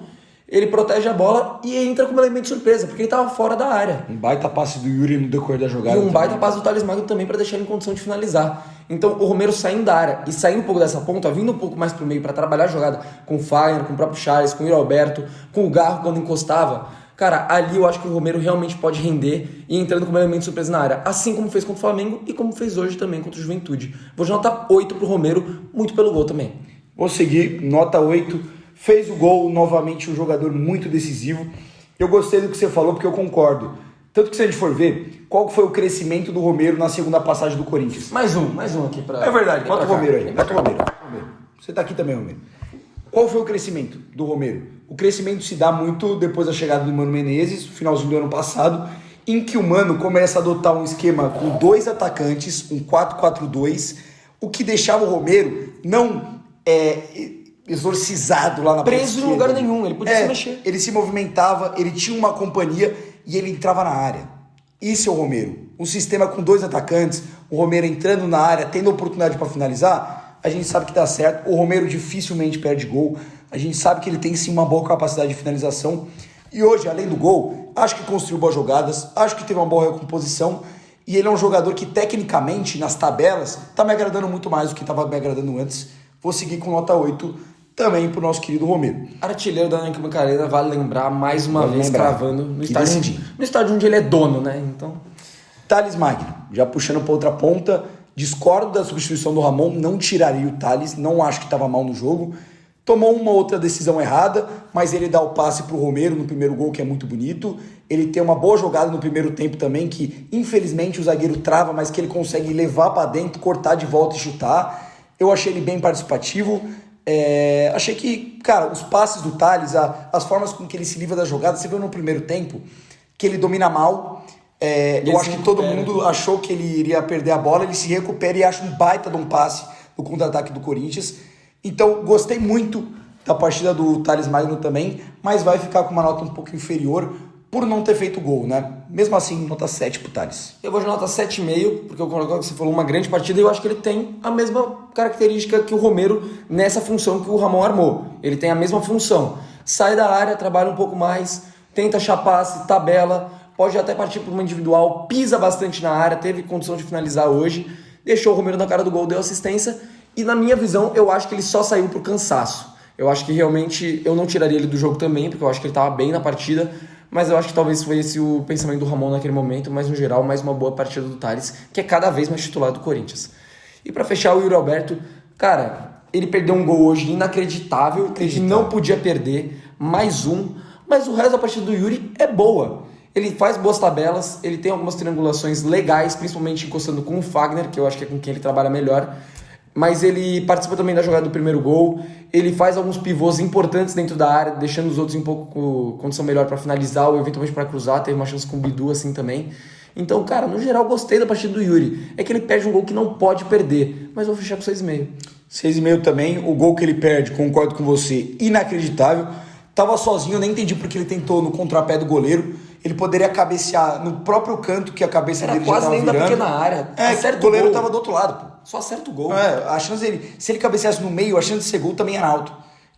Ele protege a bola e entra como elemento de surpresa, porque ele estava fora da área. Um baita passe do Yuri no decorrer da jogada. E um baita passe do Thales Magno também para deixar ele em condição de finalizar. Então o Romero saindo da área e saindo um pouco dessa ponta, vindo um pouco mais pro meio para trabalhar a jogada com o Fagner, com o próprio Charles, com o Yuri Alberto, com o Garro quando encostava. Cara, ali eu acho que o Romero realmente pode render e entrando como elemento de surpresa na área. Assim como fez contra o Flamengo e como fez hoje também contra o Juventude. Vou de nota 8 pro Romero, muito pelo gol também. Vou seguir, nota 8. Fez o gol, novamente um jogador muito decisivo. Eu gostei do que você falou, porque eu concordo. Tanto que se a gente for ver, qual foi o crescimento do Romero na segunda passagem do Corinthians? Mais um aqui pra... É verdade, bota o Romero aí. Bota o Romero. Você tá aqui também, Romero. Qual foi o crescimento do Romero? O crescimento se dá muito depois da chegada do Mano Menezes, finalzinho do ano passado, em que o Mano começa a adotar um esquema com 2 atacantes, um 4-4-2, o que deixava o Romero não exorcizado lá na preso em lugar nenhum, ele podia se mexer. Ele se movimentava, ele tinha uma companhia e ele entrava na área. Isso é o Romero. Um sistema com 2 atacantes, o Romero entrando na área, tendo oportunidade para finalizar, a gente sabe que dá certo. O Romero dificilmente perde gol. A gente sabe que ele tem sim uma boa capacidade de finalização. E hoje, além do gol, acho que construiu boas jogadas, acho que teve uma boa recomposição. E ele é um jogador que, tecnicamente, nas tabelas, tá me agradando muito mais do que estava me agradando antes. Vou seguir com nota 8 também pro nosso querido Romero. Artilheiro da Neoquímica Arena, vale lembrar, mais uma vez, cravando no estádio onde ele é dono, né? Então... Thales Magno, já puxando para outra ponta. Discordo da substituição do Ramon, não tiraria o Thales, não acho que estava mal no jogo. Tomou uma outra decisão errada, mas ele dá o passe para o Romero no primeiro gol, que é muito bonito. Ele tem uma boa jogada no primeiro tempo também, que infelizmente o zagueiro trava, mas que ele consegue levar para dentro, cortar de volta e chutar. Eu achei ele bem participativo. Achei que, cara, os passes do Thales, as formas com que ele se livra da jogada, você viu no primeiro tempo que ele domina mal. Eu acho que todo mundo achou que ele iria perder a bola, ele se recupera e acha um baita de um passe no contra-ataque do Corinthians. Então, gostei muito da partida do Thales Magno também, mas vai ficar com uma nota um pouco inferior por não ter feito gol, né? Mesmo assim, nota 7 pro Thales. Eu vou de nota 7,5, porque eu concordo que você falou uma grande partida e eu acho que ele tem a mesma característica que o Romero nessa função que o Ramon armou. Ele tem a mesma função. Sai da área, trabalha um pouco mais, tenta achar passe, tabela, pode até partir para uma individual, pisa bastante na área, teve condição de finalizar hoje, deixou o Romero na cara do gol, deu assistência, e na minha visão, eu acho que ele só saiu pro cansaço. Eu acho que realmente, eu não tiraria ele do jogo também, porque eu acho que ele estava bem na partida, mas eu acho que talvez foi esse o pensamento do Ramon naquele momento, mas no geral, mais uma boa partida do Thales, que é cada vez mais titular do Corinthians. E para fechar, o Yuri Alberto, cara, ele perdeu um gol hoje inacreditável, ele não podia perder, mais um, mas o resto da partida do Yuri é boa. Ele faz boas tabelas, ele tem algumas triangulações legais, principalmente encostando com o Fagner, que eu acho que é com quem ele trabalha melhor. Mas ele participa também da jogada do primeiro gol, ele faz alguns pivôs importantes dentro da área, deixando os outros um pouco com condição melhor para finalizar ou eventualmente para cruzar, teve uma chance com o Bidu assim também. Então, cara, no geral, gostei da partida do Yuri. É que ele perde um gol que não pode perder, mas vou fechar com 6,5. 6,5 também. O gol que ele perde, concordo com você, inacreditável. Tava sozinho, nem entendi porque ele tentou no contrapé do goleiro. Ele poderia cabecear no próprio canto que a cabeça dele já tava virando. Era quase dentro da pequena área. O goleiro tava do outro lado, pô. Só acerta o gol. A chance dele, se ele cabeceasse no meio, a chance de ser gol também era alto.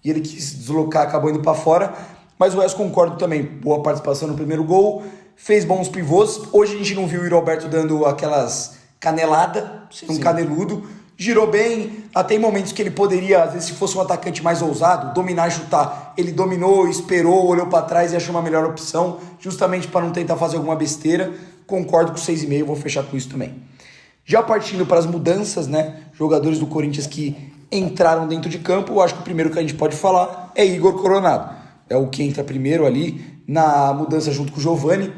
E ele quis deslocar, acabou indo pra fora. Mas o Wes concordo também. Boa participação no primeiro gol. Fez bons pivôs. Hoje a gente não viu o Yuri Alberto dando aquelas caneladas, um caneludo. Girou bem, até em momentos que ele poderia, às vezes se fosse um atacante mais ousado, dominar e chutar. Ele dominou, esperou, olhou para trás e achou uma melhor opção, justamente para não tentar fazer alguma besteira. Concordo com 6,5, vou fechar com isso também. Já partindo para as mudanças, né? Jogadores do Corinthians que entraram dentro de campo, eu acho que o primeiro que a gente pode falar é Igor Coronado. É o que entra primeiro ali na mudança junto com o Giovani.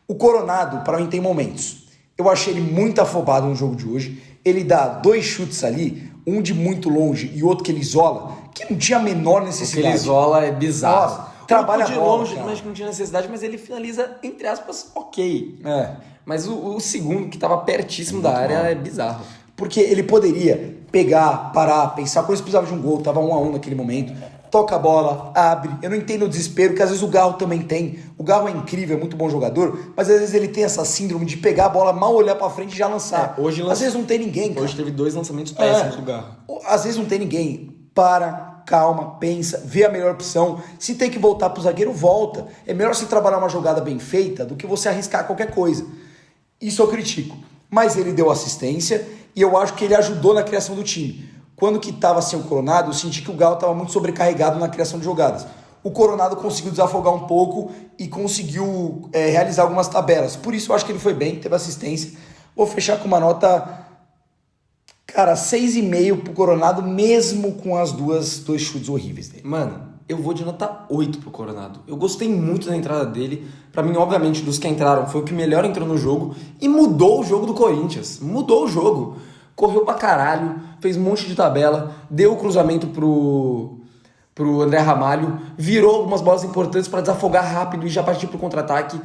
O Coronado, para mim, tem momentos. Eu achei ele muito afobado no jogo de hoje. Ele dá 2 chutes ali, um de muito longe e outro que ele isola, que não tinha a menor necessidade. O que ele isola é bizarro. Nossa, trabalha de bola, longe, cara. mas que não tinha necessidade, mas ele finaliza, entre aspas, ok. É. Mas o segundo, que estava pertíssimo da área, é bizarro. Porque ele poderia pegar, parar, pensar, quando eles precisavam de um gol, tava 1-1 naquele momento, toca a bola, abre. Eu não entendo o desespero, que às vezes o Garro também tem. O Garro é incrível, é muito bom jogador, mas às vezes ele tem essa síndrome de pegar a bola, mal olhar pra frente e já lançar. Às vezes não tem ninguém, cara. Hoje teve 2 lançamentos péssimos do Garro. Às vezes não tem ninguém. Para, calma, pensa, vê a melhor opção. Se tem que voltar pro zagueiro, volta. É melhor você trabalhar uma jogada bem feita do que você arriscar qualquer coisa. Isso eu critico. Mas ele deu assistência e eu acho que ele ajudou na criação do time. Quando que estava sem o Coronado, eu senti que o Galo estava muito sobrecarregado na criação de jogadas. O Coronado conseguiu desafogar um pouco e conseguiu realizar algumas tabelas. Por isso eu acho que ele foi bem, teve assistência. Vou fechar com uma nota, cara, 6,5 pro Coronado, mesmo com as dois chutes horríveis dele. Mano, eu vou de nota 8 pro Coronado. Eu gostei muito da entrada dele. Pra mim, obviamente, dos que entraram, foi o que melhor entrou no jogo e mudou o jogo do Corinthians. Mudou o jogo. Correu pra caralho, fez um monte de tabela, deu o cruzamento pro André Ramalho, virou algumas bolas importantes para desafogar rápido e já partir pro contra-ataque.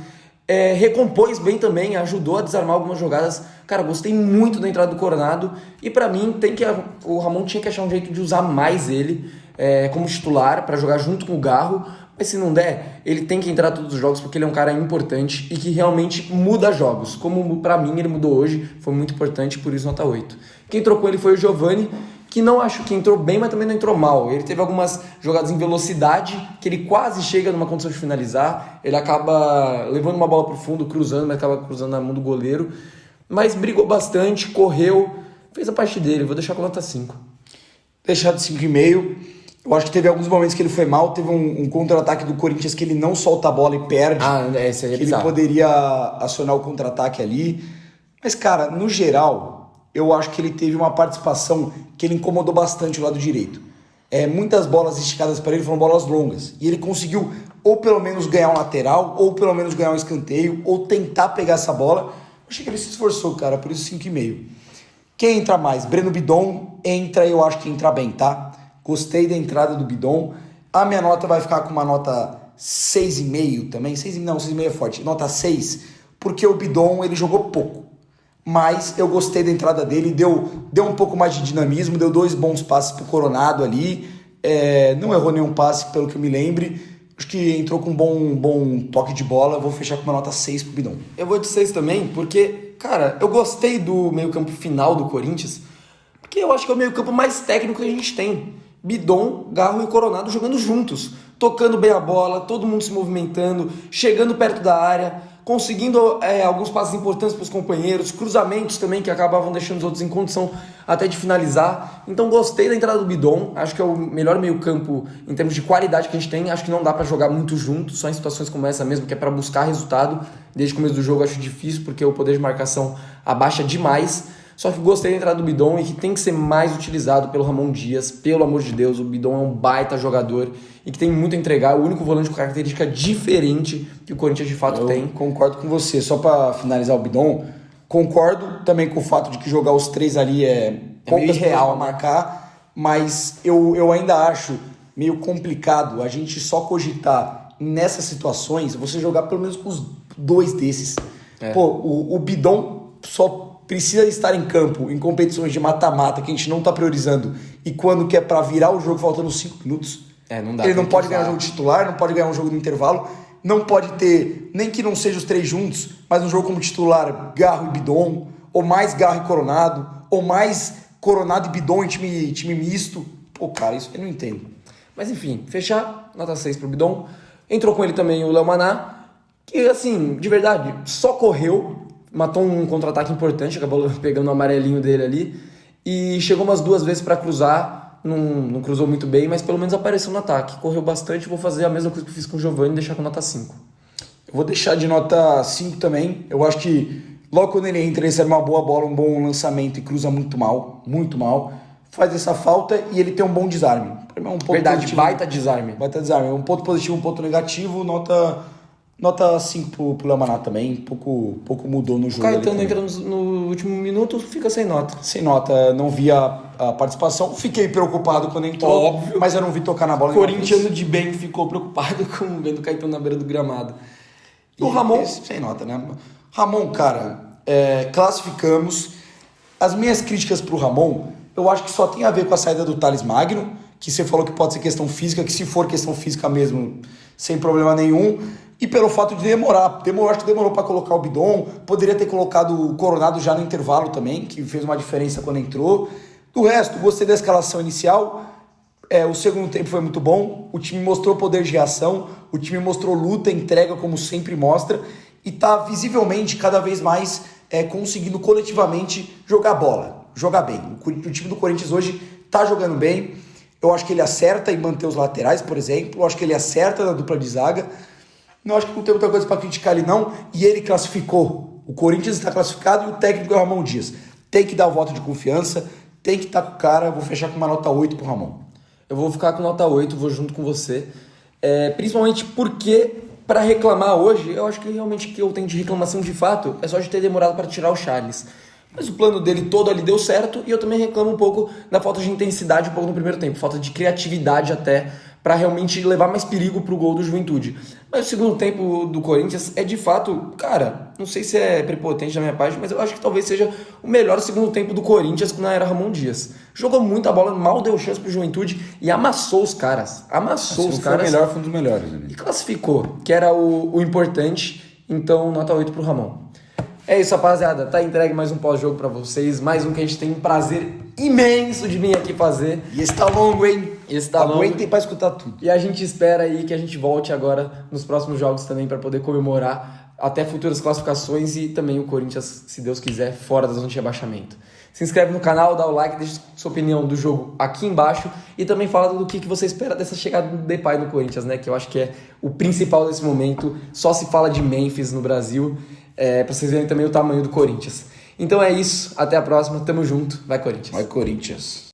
Recompôs bem também, ajudou a desarmar algumas jogadas. Cara, gostei muito da entrada do Coronado e pra mim o Ramon tinha que achar um jeito de usar mais ele como titular para jogar junto com o Garro. Mas se não der, ele tem que entrar todos os jogos porque ele é um cara importante e que realmente muda jogos. Como pra mim ele mudou hoje, foi muito importante, por isso nota 8. Quem trocou ele foi o Giovani, que não acho que entrou bem, mas também não entrou mal. Ele teve algumas jogadas em velocidade, que ele quase chega numa condição de finalizar. Ele acaba levando uma bola pro fundo, cruzando, mas acaba cruzando na mão do goleiro. Mas brigou bastante, correu, fez a parte dele. Vou deixar com nota 5. Deixar de 5,5. Eu acho que teve alguns momentos que ele foi mal. Teve um contra-ataque do Corinthians que ele não solta a bola e perde. Esse aí é que bizarro. ele poderia acionar o contra-ataque ali. Mas, cara, no geral, eu acho que ele teve uma participação que ele incomodou bastante o lado direito. Muitas bolas esticadas para ele foram bolas longas. E ele conseguiu ou pelo menos ganhar um lateral, ou pelo menos ganhar um escanteio, ou tentar pegar essa bola. Eu achei que ele se esforçou, cara, por isso 5,5. Quem entra mais? Breno Bidon entra, eu acho que entra bem, tá? Gostei da entrada do Bidon. A minha nota vai ficar com uma nota 6,5 também. 6,5 é forte. Nota 6, porque o Bidon ele jogou pouco. Mas eu gostei da entrada dele. Deu um pouco mais de dinamismo. Deu 2 bons passes pro Coronado ali. Não errou nenhum passe, pelo que eu me lembre. Acho que entrou com um bom toque de bola. Vou fechar com uma nota 6 pro Bidon. Eu vou de 6 também, porque, cara, eu gostei do meio-campo final do Corinthians, porque eu acho que é o meio-campo mais técnico que a gente tem. Bidon, Garro e Coronado jogando juntos, tocando bem a bola, todo mundo se movimentando, chegando perto da área, conseguindo alguns passes importantes para os companheiros, cruzamentos também que acabavam deixando os outros em condição até de finalizar. Então gostei da entrada do Bidon, acho que é o melhor meio-campo em termos de qualidade que a gente tem. Acho que não dá para jogar muito junto, só em situações como essa mesmo, que é para buscar resultado. Desde o começo do jogo acho difícil, porque o poder de marcação abaixa demais. Só que gostei da entrada do Bidon e que tem que ser mais utilizado pelo Ramon Dias. Pelo amor de Deus, o Bidon é um baita jogador e que tem muito a entregar. É o único volante com característica diferente que o Corinthians de fato tem. Concordo com você. Só para finalizar o Bidon, concordo também com o fato de que jogar os 3 ali é meio irreal a marcar, mas eu ainda acho meio complicado a gente só cogitar nessas situações você jogar pelo menos com os 2 desses. Pô, o Bidon só precisa estar em campo em competições de mata-mata que a gente não tá priorizando e quando que é pra virar o jogo faltando 5 minutos. Não dá. Ele não pode ganhar um jogo titular, não pode ganhar um jogo no intervalo, não pode ter, nem que não seja os 3 juntos, mas um jogo como titular, Garro e Bidon, ou mais Garro e Coronado, ou mais Coronado e Bidon em time misto. Pô, cara, isso eu não entendo. Mas enfim, fechar, nota 6 pro Bidon. Entrou com ele também o Léo Maná, que assim, de verdade, só correu, matou um contra-ataque importante, acabou pegando o amarelinho dele ali, e chegou umas 2 vezes para cruzar, não cruzou muito bem, mas pelo menos apareceu no ataque, correu bastante. Vou fazer a mesma coisa que eu fiz com o Giovani e deixar com nota 5. Eu vou deixar de nota 5 também. Eu acho que logo quando ele entra, ele recebe uma boa bola, um bom lançamento e cruza muito mal, faz essa falta e ele tem um bom desarme. Pra mim é um ponto positivo. Baita desarme. Baita desarme. Um ponto positivo, um ponto negativo, nota 5 pro Léo Maná também. Pouco mudou no jogo. O Caetano entra no último minuto, fica sem nota. Sem nota, não vi a participação. Fiquei preocupado quando entrou, óbvio, mas eu não vi tocar na bola. O corintiano de bem ficou preocupado com vendo o Caetano na beira do gramado. E o Ramon, sem nota, né? Ramon, cara, classificamos. As minhas críticas pro Ramon, eu acho que só tem a ver com a saída do Thales Magno, que você falou que pode ser questão física, que se for questão física mesmo, sem problema nenhum. E pelo fato de demorar. Acho que demorou para colocar o Bidon. Poderia ter colocado o Coronado já no intervalo também, que fez uma diferença quando entrou. Do resto, gostei da escalação inicial. O segundo tempo foi muito bom. O time mostrou poder de reação. O time mostrou luta, entrega, como sempre mostra. E tá visivelmente cada vez mais conseguindo coletivamente jogar bola, jogar bem. O time do Corinthians hoje tá jogando bem. Eu acho que ele acerta em manter os laterais, por exemplo. Eu acho que ele acerta na dupla de zaga. Não acho que não tem muita coisa para criticar ele, não. E ele classificou. O Corinthians está classificado e o técnico é o Ramon Dias. Tem que dar o voto de confiança, tem que estar com o cara. Eu vou fechar com uma nota 8 pro Ramon. Eu vou ficar com nota 8, vou junto com você. Principalmente porque, para reclamar hoje, eu acho que realmente que eu tenho de reclamação de fato é só de ter demorado para tirar o Charles. Mas o plano dele todo ali deu certo e eu também reclamo um pouco da falta de intensidade um pouco no primeiro tempo, falta de criatividade até para realmente levar mais perigo pro gol do Juventude. Mas o segundo tempo do Corinthians é de fato, cara, não sei se é prepotente da minha parte, mas eu acho que talvez seja o melhor segundo tempo do Corinthians na era Ramon Dias. Jogou muita bola, mal deu chance pro Juventude e amassou os caras. Amassou os caras. Foi um dos melhores. Né? E classificou, que era o importante. Então, nota 8 pro Ramon. É isso, rapaziada. Tá entregue mais um pós-jogo pra vocês. Mais um que a gente tem um prazer imenso de vir aqui fazer. E esse tá longo, hein? Aguentem pra escutar tudo. E a gente espera aí que a gente volte agora nos próximos jogos também pra poder comemorar até futuras classificações e também o Corinthians, se Deus quiser, fora da zona de rebaixamento. Se inscreve no canal, dá o like, deixa sua opinião do jogo aqui embaixo e também fala do que você espera dessa chegada do Depay no Corinthians, né? Que eu acho que é o principal desse momento. Só se fala de Memphis no Brasil. Pra vocês verem também o tamanho do Corinthians. Então é isso, até a próxima, tamo junto, vai Corinthians. Vai Corinthians.